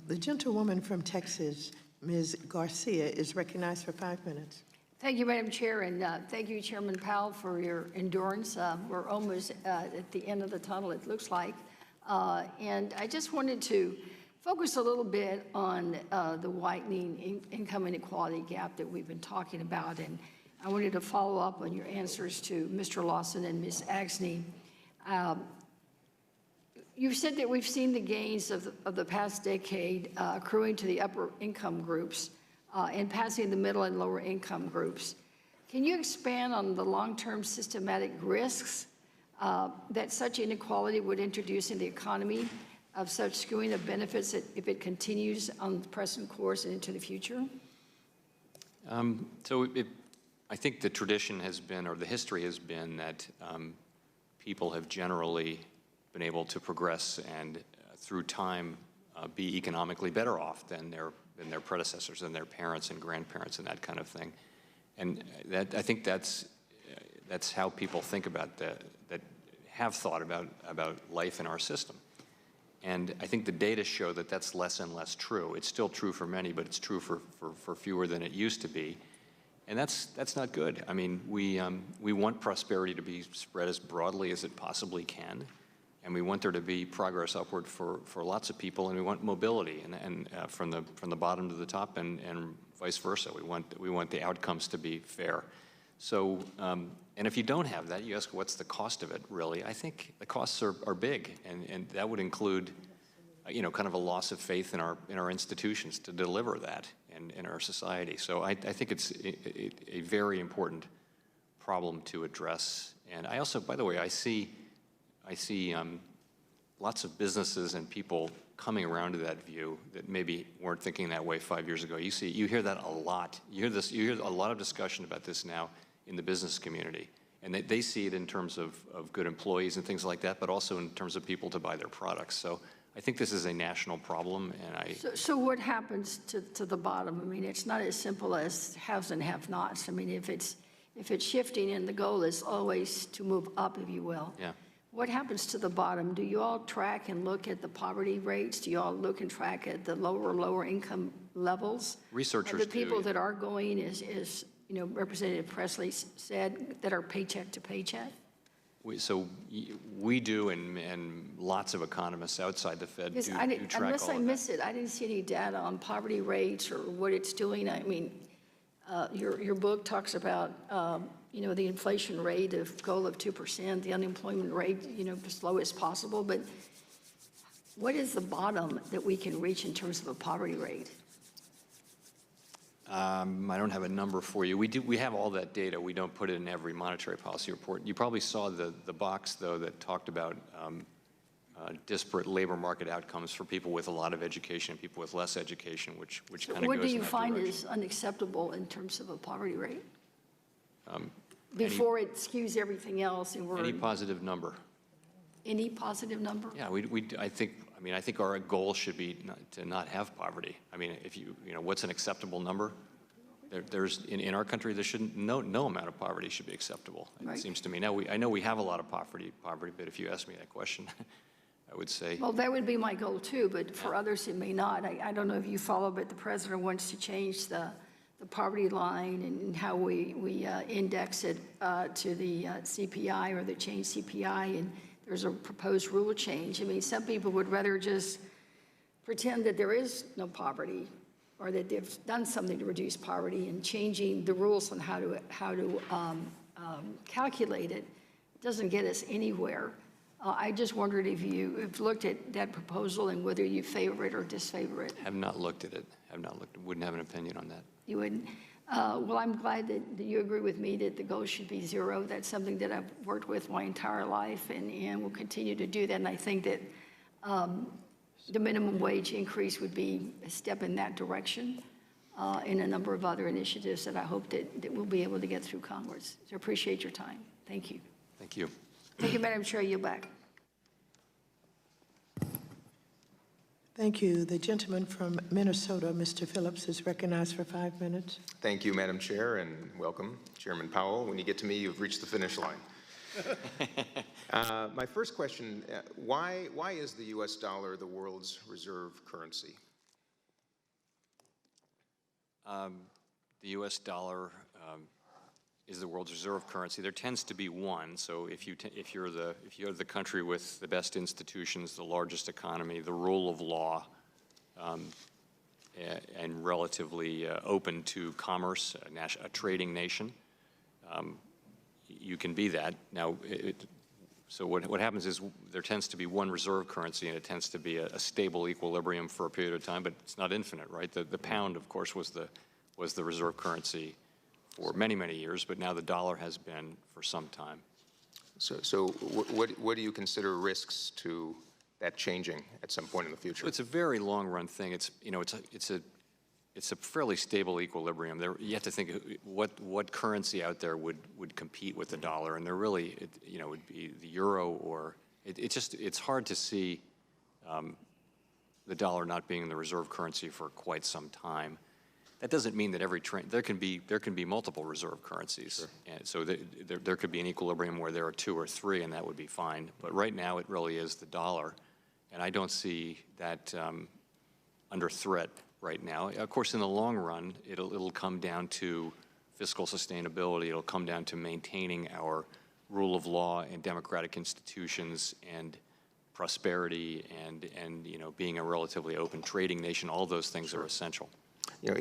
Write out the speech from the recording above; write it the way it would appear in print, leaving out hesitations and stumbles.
The gentlewoman from Texas, Ms. Garcia, is recognized for 5 minutes. Thank you, Madam Chair, and thank you, Chairman Powell, for your endurance. We're almost at the end of the tunnel, it looks like. And I just wanted to focus a little bit on the widening income inequality gap that we've been talking about. And I wanted to follow up on your answers to Mr. Lawson and Ms. Axney. You've said that we've seen the gains of the past decade accruing to the upper income groups and passing the middle and lower income groups. Can you expand on the long-term systematic risks that such inequality would introduce in the economy of such skewing of benefits if it continues on the present course and into the future? I think the tradition has been, or the history has been, that people have generally been able to progress and through time be economically better off than their predecessors and their parents and grandparents and that kind of thing. And I think that's how people think about that have thought about life in our system. And I think the data show that that's less and less true. It's still true for many, but it's true for fewer than it used to be. And that's not good. I mean, we want prosperity to be spread as broadly as it possibly can. And we want there to be progress upward for lots of people, and we want mobility and from the bottom to the top, and vice versa. We want the outcomes to be fair. So, and if you don't have that, you ask what's the cost of it, really? I think the costs are big, and that would include, kind of a loss of faith in our institutions to deliver that in our society. So I think it's a very important problem to address. And I also, by the way, I see lots of businesses and people coming around to that view that maybe weren't thinking that way 5 years ago. You hear that a lot. You hear a lot of discussion about this now in the business community. And they see it in terms of good employees and things like that, but also in terms of people to buy their products. So I think this is a national problem, and So what happens to the bottom? I mean, it's not as simple as haves and have-nots. I mean, if it's shifting and the goal is always to move up, if you will. Yeah. What happens to the bottom? Do you all track and look at the poverty rates? Do you all look and track at the lower income levels? Researchers the people do. that are going, is Representative Presley said, that are paycheck to paycheck? We do, and lots of economists outside the Fed do track unless all of I that. miss it, I didn't see any data on poverty rates or what it's doing. I mean, your book talks about the inflation rate of goal of 2%, the unemployment rate, as low as possible. But what is the bottom that we can reach in terms of a poverty rate? I don't have a number for you. We have all that data. We don't put it in every monetary policy report. You probably saw the box, though, that talked about disparate labor market outcomes for people with a lot of education and people with less education, which kind of goes in that direction. What do you find is unacceptable in terms of a poverty rate? Before it skews everything else, and any positive number. Any positive number? Yeah, I think our goal should be to not have poverty. I mean, what's an acceptable number? There's in our country, there shouldn't no amount of poverty should be acceptable. Right. It seems to me. Now I know we have a lot of poverty, but if you ask me that question, I would say. Well, that would be my goal too, but for others it may not. I don't know if you follow, but the president wants to change the poverty line and how we index it to the CPI or the change CPI, and there's a proposed rule change. I mean, some people would rather just pretend that there is no poverty or that they've done something to reduce poverty, and changing the rules on how to calculate it doesn't get us anywhere. I just wondered if you have looked at that proposal and whether you favor it or disfavor it. Have not looked at it. Wouldn't have an opinion on that. You wouldn't? Well, I'm glad that you agree with me that the goal should be zero. That's something that I've worked with my entire life, and will continue to do that. And I think that the minimum wage increase would be a step in that direction, and a number of other initiatives that I hope that we'll be able to get through Congress. So I appreciate your time. Thank you. Thank you. Thank you, Madam Chair. You're back. Thank you. The gentleman from Minnesota, Mr. Phillips, is recognized for 5 minutes. Thank you, Madam Chair, and welcome, Chairman Powell. When you get to me, you've reached the finish line. My first question, why is the U.S. dollar the world's reserve currency? The U.S. dollar is the world's reserve currency. There tends to be one. So if you're the country with the best institutions, the largest economy, the rule of law, and relatively open to commerce, a trading nation, you can be that. Now, so what happens is there tends to be one reserve currency, and it tends to be a stable equilibrium for a period of time, but it's not infinite, right? The pound, of course, was the reserve currency for many, many years, but now the dollar has been for some time. So what do you consider risks to that changing at some point in the future? It's a very long-run thing. It's a fairly stable equilibrium. You have to think what currency out there would compete with the dollar, and there really, it would be the euro, or it's hard to see the dollar not being the reserve currency for quite some time. That doesn't mean that there can be multiple reserve currencies, sure. And so there could be an equilibrium where there are two or three, and that would be fine. But right now, it really is the dollar, and I don't see that under threat right now. Of course, in the long run, it'll come down to fiscal sustainability. It'll come down to maintaining our rule of law and democratic institutions and prosperity and being a relatively open trading nation. All those things are essential.